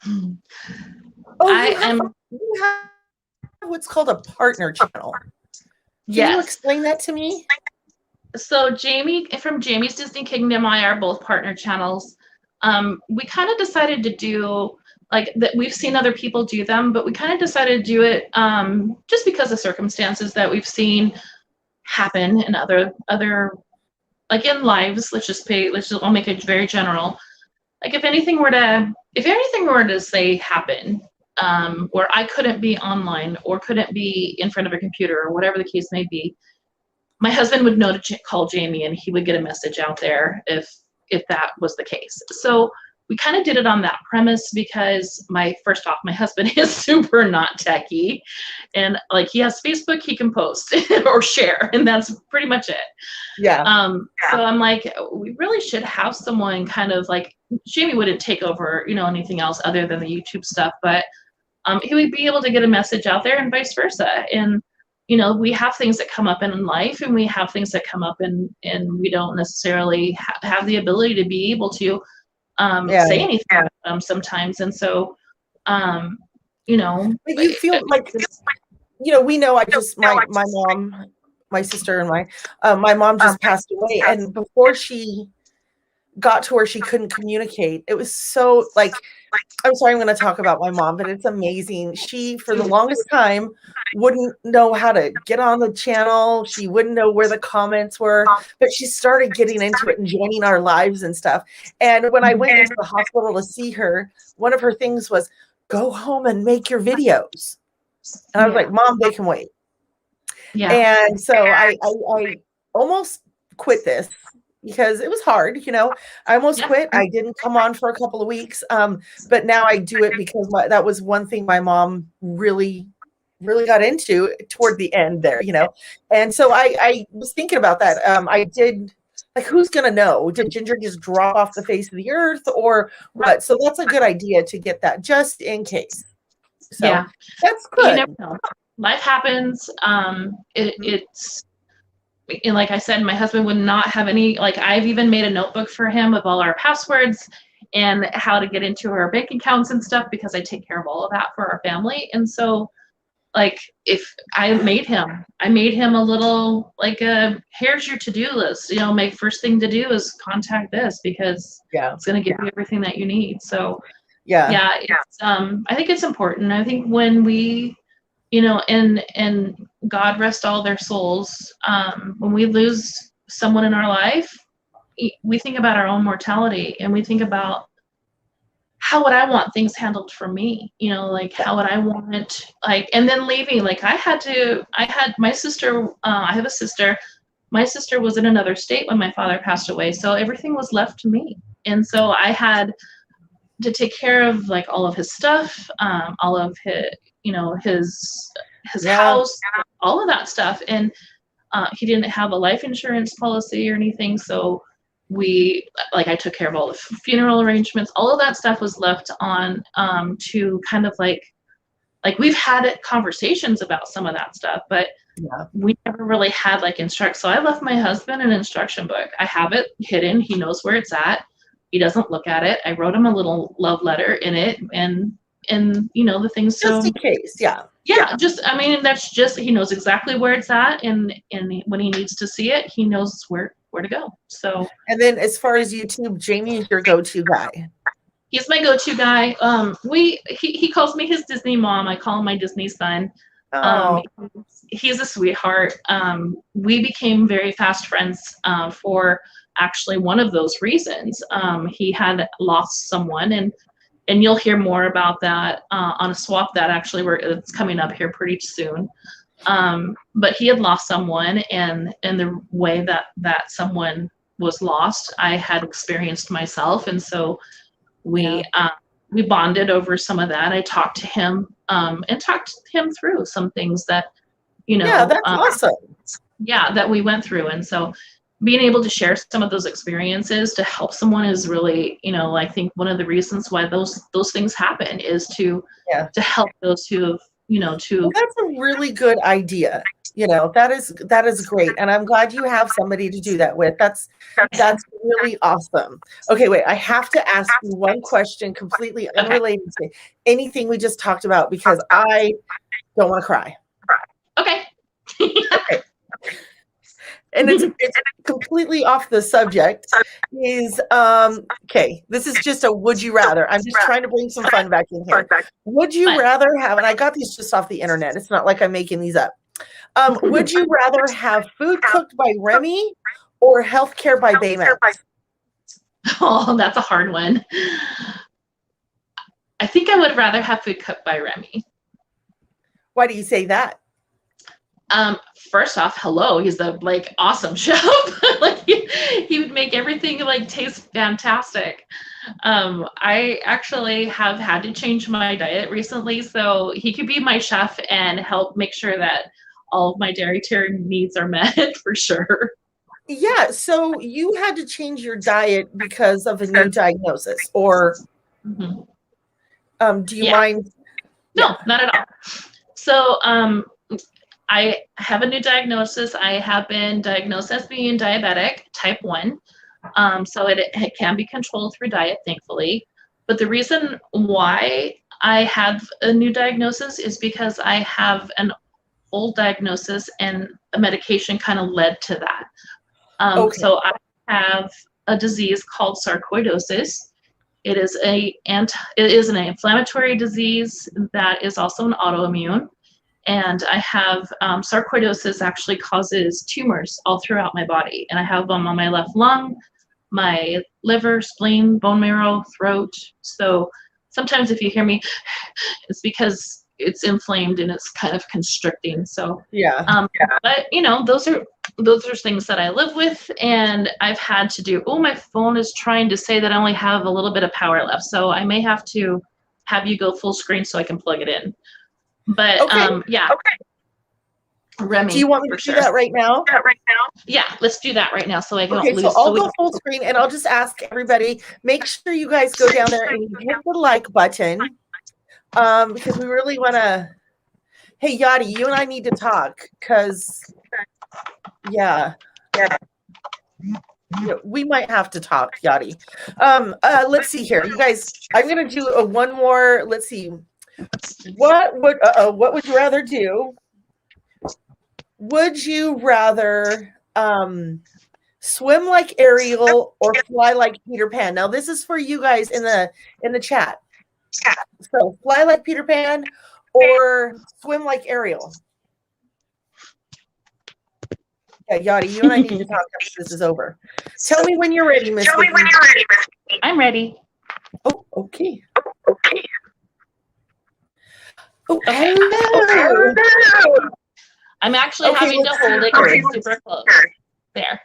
You have what's called a partner channel. Can you explain that to me? So Jamie from Jamie's Disney Kingdom, I are both partner channels. we kind of decided to do like that. We've seen other people do them, but we kind of decided to do it just because of circumstances that we've seen happen in other like in lives. I'll make it very general. Like if anything were to say happen, where I couldn't be online or couldn't be in front of a computer or whatever the case may be, my husband would know to call Jamie and he would get a message out there if that was the case. So we kind of did it on that premise because first off, my husband is super not techie, and like he has Facebook, he can post or share, and that's pretty much it. Yeah. So I'm like, we really should have someone kind of like Jamie wouldn't take over, anything else other than the YouTube stuff, but he would be able to get a message out there and vice versa. And we have things that come up in life, and we have things that come up and we don't necessarily have the ability to be able to say anything sometimes. And so, but you feel like, we know my mom, my sister and my mom just passed away. And before she got to where she couldn't communicate, it was so like, I'm sorry, I'm going to talk about my mom, but it's amazing. She, for the longest time, wouldn't know how to get on the channel. She wouldn't know where the comments were, but she started getting into it and joining our lives and stuff. And when I went into the hospital to see her, one of her things was, go home and make your videos. And I was like, Mom, they can wait. Yeah. And so I almost quit this, because it was hard, I almost quit. I didn't come on for a couple of weeks. But now I do it because that was one thing my mom really, really got into toward the end there, And so I was thinking about that. I did, like, who's going to know? Did Ginger just drop off the face of the earth or what? So that's a good idea to get that just in case. So yeah, that's good. You never know. Life happens. It's, and like I said, my husband would not have any, like I've even made a notebook for him of all our passwords and how to get into our bank accounts and stuff, because I take care of all of that for our family. And so like if I made him a little, like here's your to-do list, my first thing to do is contact this, because it's going to give you everything that you need. So it's, I think it's important. I think when we, and God rest all their souls, when we lose someone in our life, we think about our own mortality, and we think about how would I want things handled for me, like how would I want, like, and then leaving, like I had my sister, I have a sister, my sister was in another state when my father passed away, so everything was left to me. And so I had to take care of like all of his stuff, all of his, his house, all of that stuff. And he didn't have a life insurance policy or anything. So I took care of all the funeral arrangements, all of that stuff was left on to kind of like we've had conversations about some of that stuff, but we never really had like instruct. So I left my husband an instruction book. I have it hidden. He knows where it's at. He doesn't look at it. I wrote him a little love letter in it, and the things. Just in case, that's just, he knows exactly where it's at, and when he needs to see it, he knows where to go. So. And then as far as YouTube, Jamie is your go-to guy. He's my go-to guy. He calls me his Disney mom. I call him my Disney son. He's a sweetheart. We became very fast friends for actually one of those reasons. He had lost someone, and you'll hear more about that on a swap that actually it's coming up here pretty soon. But he had lost someone, and the way that someone was lost, I had experienced myself, and so we bonded over some of that. I talked to him and talked him through some things that that's awesome. That we went through, and so being able to share some of those experiences to help someone is really, I think one of the reasons why those things happen is to help those who have, that's a really good idea. That is great. And I'm glad you have somebody to do that with. That's really awesome. Okay, wait, I have to ask you one question completely unrelated to anything we just talked about, because I don't want to cry. Okay. Okay. and it's completely off the subject, is okay, this is just a would you rather. I'm just trying to bring some fun back in here. Would you rather have, and I got these just off the internet, it's not like I'm making these up. Would you rather have food cooked by Remy or healthcare by Baymax? Oh, that's a hard one. I think I would rather have food cooked by Remy. Why do you say that? First off, hello, he's the like awesome chef. Like he would make everything like taste fantastic. I actually have had to change my diet recently, so he could be my chef and help make sure that all of my dietary needs are met for sure. Yeah, so you had to change your diet because of a new diagnosis, or do you mind? No, not at all. So I have a new diagnosis. I have been diagnosed as being diabetic, type 1. So it can be controlled through diet, thankfully. But the reason why I have a new diagnosis is because I have an old diagnosis and a medication kind of led to that. So I have a disease called sarcoidosis. It is an inflammatory disease that is also an autoimmune. And I have sarcoidosis actually causes tumors all throughout my body. And I have them on my left lung, my liver, spleen, bone marrow, throat. So sometimes if you hear me, it's because it's inflamed and it's kind of constricting. So but you know, those are things that I live with, and I've had to do. Oh, my phone is trying to say that I only have a little bit of power left, so I may have to have you go full screen so I can plug it in. But Remy. Do you want me to do that right now? Yeah, let's do that right now so I don't lose. So I'll go full screen, and I'll just ask everybody, make sure you guys go down there and hit the like button, because we really want to. Hey, Yadi, you and I need to talk, because we might have to talk, Yadi. Let's see here, you guys. I'm gonna do one more. Let's see. What would you rather do? Would you rather swim like Ariel or fly like Peter Pan? Now this is for you guys in the chat. So fly like Peter Pan or swim like Ariel? Yeah, Yadi, you and I need to talk after this is over. Tell me when you're ready, Miss Vicki. I'm ready. Oh, okay. Oh, hello. I'm actually having to hold it because it's super close. There.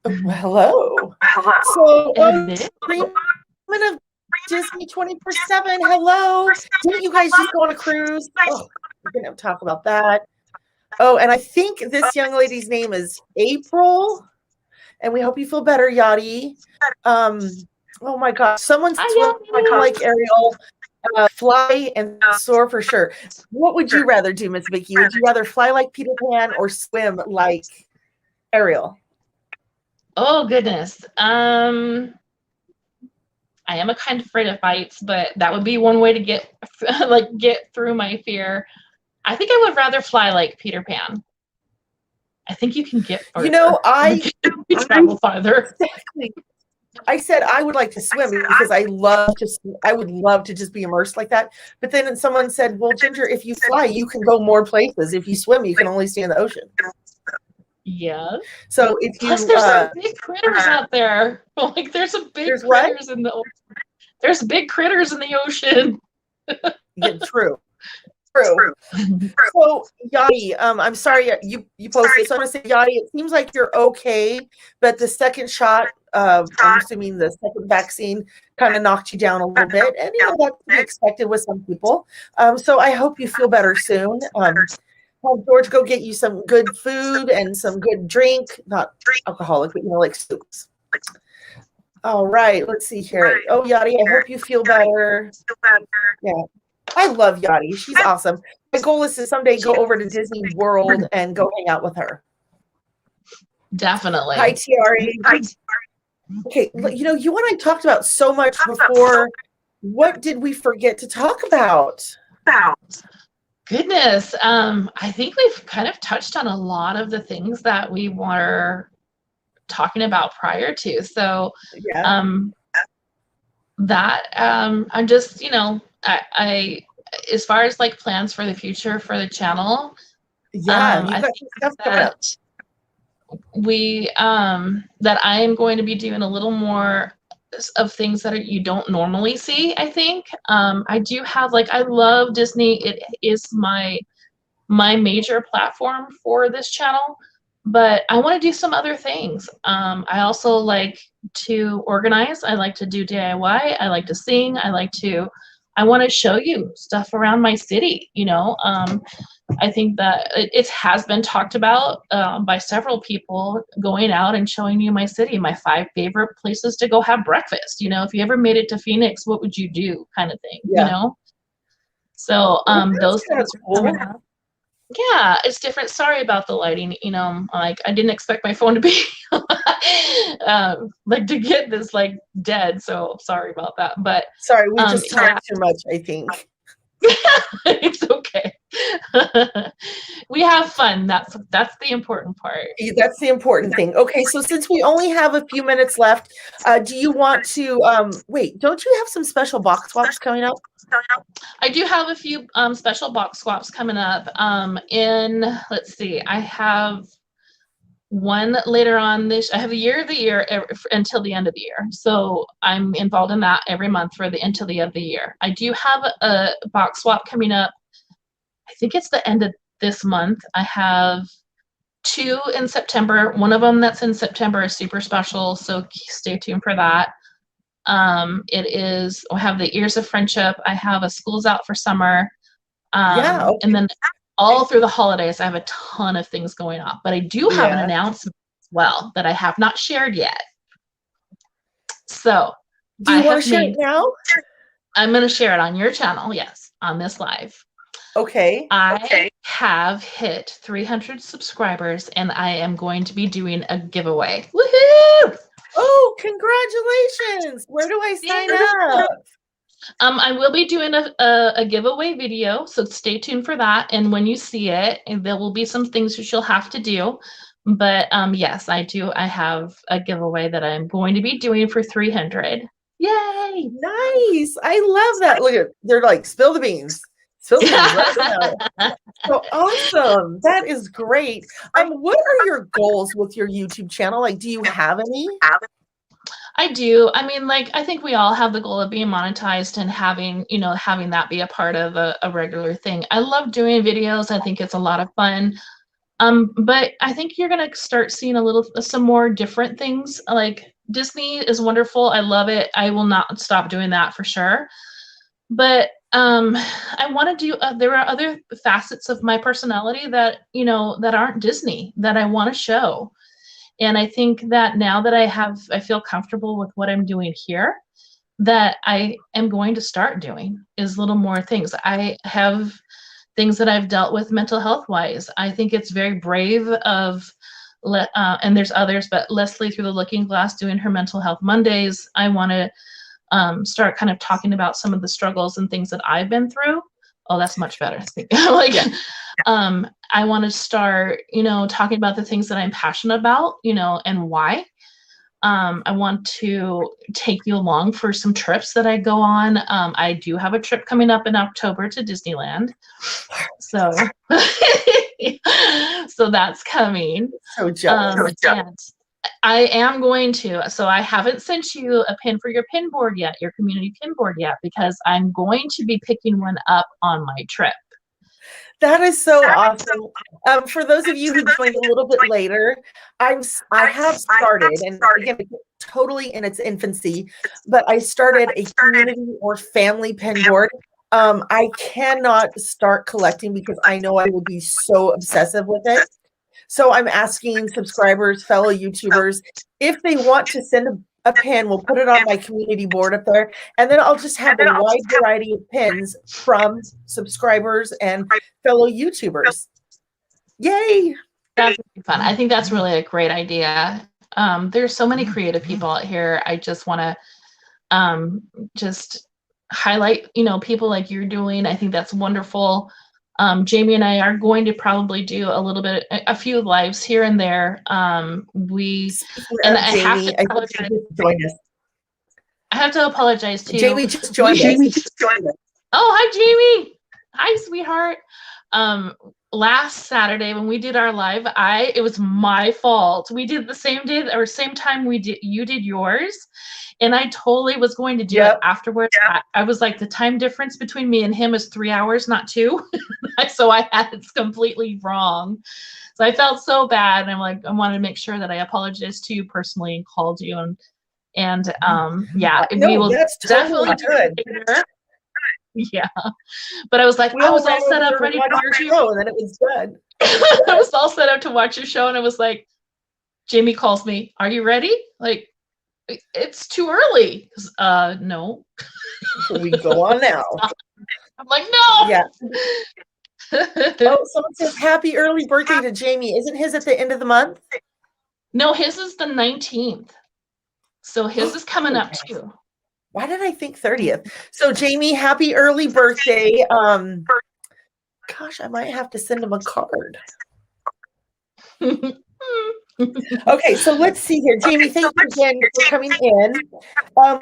Oh, hello. So, Freeman of Disney 24/7. Hello. Didn't you guys just go on a cruise? Oh, we're going to talk about that. Oh, and I think this young lady's name is April. And we hope you feel better, Yadi. Oh my gosh. Someone's like Ariel. Fly and soar for sure. What would you rather do, Miss Vicki? Would you rather fly like Peter Pan or swim like Ariel? Oh goodness. I am a kind of afraid of heights, but that would be one way to get through my fear. I think I would rather fly like Peter Pan. I think you can get farther. You know, I travel farther. Exactly. I said I would like to swim because I would love to just be immersed like that. But then someone said, well, Ginger, if you fly, you can go more places. If you swim, you can only stay in the ocean. Yeah. So if you plus there's some big critters out there. Like there's some big critters in the ocean. There's big critters in the ocean. Yeah, true. So Yadi, I'm sorry you posted. So I'm gonna say, Yadi, it seems like you're okay, but the second shot, I'm assuming the second vaccine kind of knocked you down a little bit, and you know that's to be expected with some people. So I hope you feel better soon. Have George go get you some good food and some good drink, not alcoholic, but like soups. All right, let's see here. Oh, Yadi, I hope you feel better. Yeah. I love Yadi. She's awesome. My goal is to someday go over to Disney World and go hang out with her. Definitely. Hi, Tiara. Okay, you and I talked about so much before. What did we forget to talk about? Goodness. I think we've kind of touched on a lot of the things that we were talking about prior to. So Yeah. I'm just, I as far as like plans for the future for the channel, Yeah. You've I got think some stuff coming up. that I am going to be doing a little more of things that you don't normally see. I think I do have, like, I love Disney. It is my major platform for this channel, but I want to do some other things. I also like to organize. I like to do DIY. I like to sing. I want to show you stuff around my city. I think that it has been talked about by several people, going out and showing you my city, my 5 favorite places to go have breakfast. If you ever made it to Phoenix, what would you do, kind of thing. Yeah. So That's those kind of things are cool. coming up. Yeah, it's different. Sorry about the lighting. Like, I didn't expect my phone to be like to get this like dead. So sorry about that. But Sorry, we just yeah, talked too much, I think. it's okay. We have fun. That's the important part. That's the important thing. Okay, so since we only have a few minutes left, do you want to wait, don't you have some special box swaps coming up? I do have a few special box swaps coming up. Let's see, I have one later on this. I have a year of the year until the end of the year. So I'm involved in that every month until the end of the year. I do have a box swap coming up. I think it's the end of this month. I have 2 in September. One of them that's in September is super special, so stay tuned for that. I have the Ears of Friendship. I have a School's Out for Summer. Yeah. Okay. And then all through the holidays, I have a ton of things going on. But I do have an announcement as well that I have not shared yet. So do you want to share it now? I'm going to share it on your channel, yes, on this live. Okay. I have hit 300 subscribers, and I am going to be doing a giveaway. Woohoo! Oh, congratulations. Where do I sign up? I will be doing a giveaway video, so stay tuned for that. And when you see it, there will be some things that you'll have to do. But yes, I do. I have a giveaway that I'm going to be doing for 300. Yay! Nice. I love that. Look at, they're like, spill the beans. Spill the beans right now. So awesome. That is great. What are your goals with your YouTube channel? Like, do you have any? I do. I mean, like, I think we all have the goal of being monetized and having that be a part of a regular thing. I love doing videos. I think it's a lot of fun. But I think you're going to start seeing some more different things. Like, Disney is wonderful. I love it. I will not stop doing that for sure. But I want to do, there are other facets of my personality that aren't Disney that I want to show. And I think that now that I feel comfortable with what I'm doing here, that I am going to start doing is little more things. I have things that I've dealt with mental health wise. I think it's very brave of, and there's others, but Leslie Through the Looking Glass doing her Mental Health Mondays. I want to start kind of talking about some of the struggles and things that I've been through. Oh, that's much better. I want to start, talking about the things that I'm passionate about, and why. I want to take you along for some trips that I go on. I do have a trip coming up in October to Disneyland. So, so that's coming. So jealous. I am going to. So I haven't sent you a pin for your pin board yet, your community pin board yet, because I'm going to be picking one up on my trip. That is so awesome. For those of you who joined a little bit later, I have started, and again, totally in its infancy, but I started a community or family pin board. I cannot start collecting because I know I would be so obsessive with it. So I'm asking subscribers, fellow YouTubers, if they want to send a pin, we'll put it on my community board up there, and then I'll just have a wide variety of pins from subscribers and fellow YouTubers. Yay! That's fun. I think that's really a great idea. There's so many creative people out here. I just want to just highlight, people like you're doing. I think that's wonderful. Jamie and I are going to probably do a few lives here and there. Speaking and of I Jamie, have I to think apologize. she just joined us. I have to apologize too. Jamie just joined us. Oh, hi, Jamie. Hi, sweetheart. Last Saturday when we did our live, it was my fault. We did the same day or same time you did yours, and I totally was going to do it afterwards. I was like, the time difference between me and him is 3 hours, not 2. So I had it completely wrong. So I felt so bad, and I'm like, I wanted to make sure that I apologized to you personally and called you, and yeah, we will that's totally definitely do it later. Yeah, but I was like, I was all set up ready to watch your show, and then it was done. I was all set up to watch your show, and I was like, Jamie calls me, "Are you ready?" Like, it's too early. No. We go on now. I'm like, no. Yeah. Oh, someone says happy early birthday to Jamie. Isn't his at the end of the month? No, his is the 19th. So his is coming up too. Why did I think 30th? So Jamie, happy early birthday. Gosh, I might have to send him a card. Okay, so let's see here. Jamie, thank you again for coming in.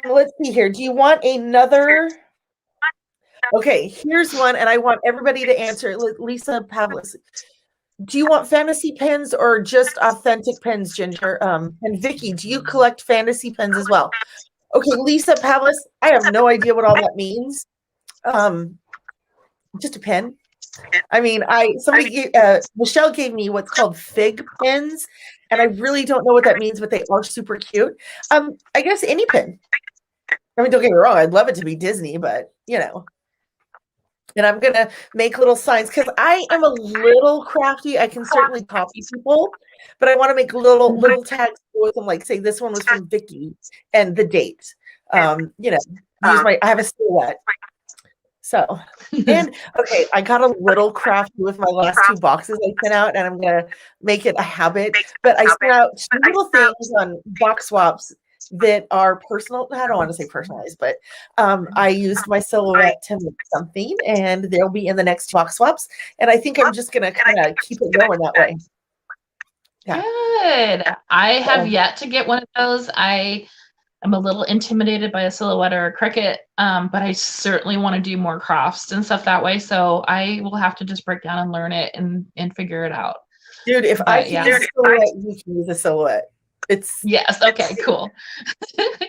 Let's see here. Do you want another? Okay, here's one, and I want everybody to answer. Lisa Pavlis. Do you want fantasy pens or just authentic pens, Ginger? And Vicki, do you collect fantasy pens as well? Okay, Lisa Pavlis, I have no idea what all that means. Just a pen. I mean, Michelle gave me what's called fig pens, and I really don't know what that means, but they are super cute. I guess any pen. I mean, don't get me wrong, I'd love it to be Disney, but you know. And I'm gonna make little signs because I am a little crafty. I can certainly copy people, but I want to make little tags with them, like say this one was from Vicki and the date. You know, I have a silhouette. So, and okay, I got a little crafty with my last 2 boxes I sent out, and I'm gonna make it a habit. But I sent out 2 little things on box swaps that are personal. I don't want to say personalized, but I used my silhouette to make something, and they'll be in the next box swaps. And I think I'm just gonna kind of keep it going that way. Yeah. Good. I have yet to get one of those. I'm a little intimidated by a silhouette or a cricket, but I certainly want to do more crafts and stuff that way. So I will have to just break down and learn it and figure it out. Dude, if I can use a silhouette, you can use a silhouette. Yes. Okay, cool.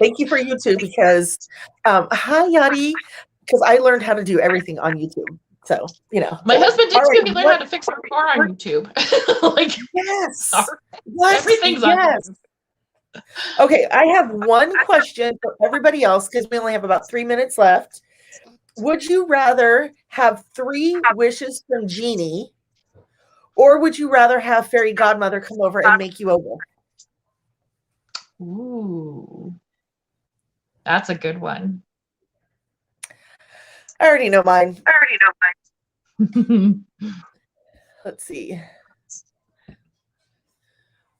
Thank you for YouTube because hi Yadi, because I learned how to do everything on YouTube. So, you know. My husband did too. He learned how to fix our car on YouTube. Like, yes. Everything's on YouTube. Okay, I have one question for everybody else because we only have about 3 minutes left. Would you rather have 3 wishes from Genie, or would you rather have Fairy Godmother come over and make you over? Ooh, that's a good one. I already know mine. Let's see.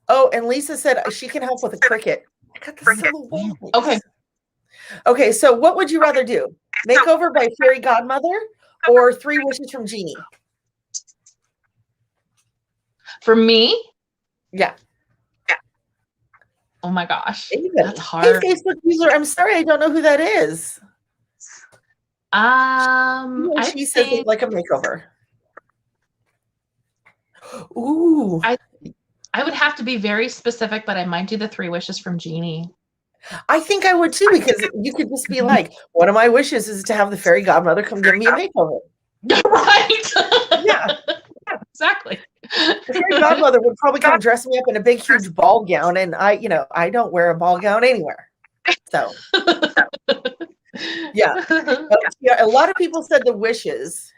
Oh, and Lisa said she can help with a cricket. I got the silhouette. Okay. Okay, so what would you rather do? Makeover by Fairy Godmother or 3 wishes from Genie? For me? Yeah. Oh my gosh. David. That's hard. Hey, Facebook user, I'm sorry I don't know who that is. She says they'd like a makeover. Ooh. I would have to be very specific, but I might do the 3 wishes from Genie. I think I would too, because you could just be like, one of my wishes is to have the Fairy Godmother come give me a makeover. Right. Yeah. Exactly. The Fairy Godmother would probably come dress me up in a big, huge ball gown, and I don't wear a ball gown anywhere. So, yeah. A lot of people said the wishes.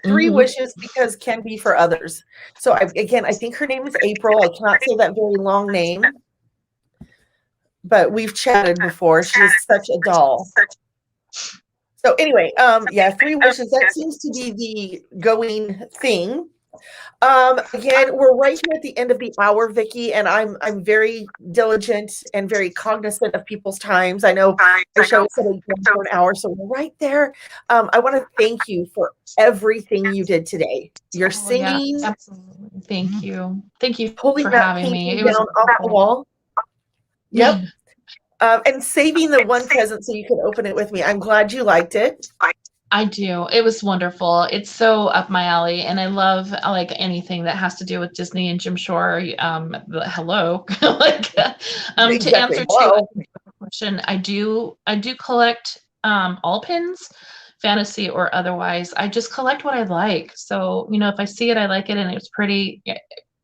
3 wishes because can be for others. So I think her name is April. I cannot say that very long name, but we've chatted before. She is such a doll. So anyway, 3 wishes. That seems to be the going thing. Again, we're right here at the end of the hour, Vicki, and I'm very diligent and very cognizant of people's times. I know the show is set for an hour, so we're right there. I want to thank you for everything you did today. Your singing, yeah, absolutely. Thank you. Thank you pulling for that having me. painting It was down off the wall. Yep. And saving the one present so you could open it with me. I'm glad you liked it. I do. It was wonderful. It's so up my alley, and I love like anything that has to do with Disney and Jim Shore. Hello, like Exactly. to answer Hello. to a question, I do collect all pins, fantasy or otherwise. I just collect what I like. So if I see it, I like it, and it's pretty.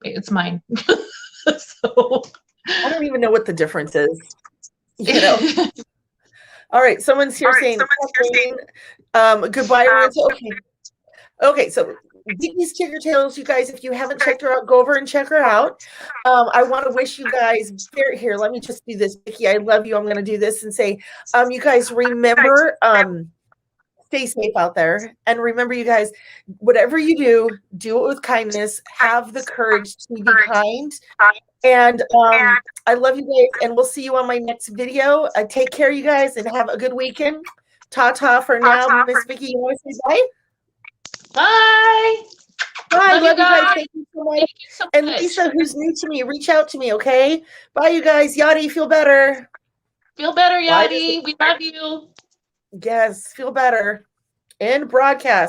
It's mine. So I don't even know what the difference is. All right, someone's here saying goodbye, Arisa. Okay, so Vicki's Tigger Tales, you guys, if you haven't checked her out, go over and check her out. I want to wish you guys here. Let me just do this, Vicki. I love you. I'm going to do this and say, you guys remember, stay safe out there, and remember, you guys, whatever you do it with kindness. Have the courage to be kind. And I love you guys, and we'll see you on my next video. Take care, you guys, and have a good weekend. Ta-ta for now. Miss Vicki, you want to say bye? Bye. Bye. Love you guys. Thank you so much. And Lisa, who's new to me, reach out to me, okay? Bye, you guys. Yadi, feel better. Feel better, Yadi. We love you. Yes, feel better. End broadcast.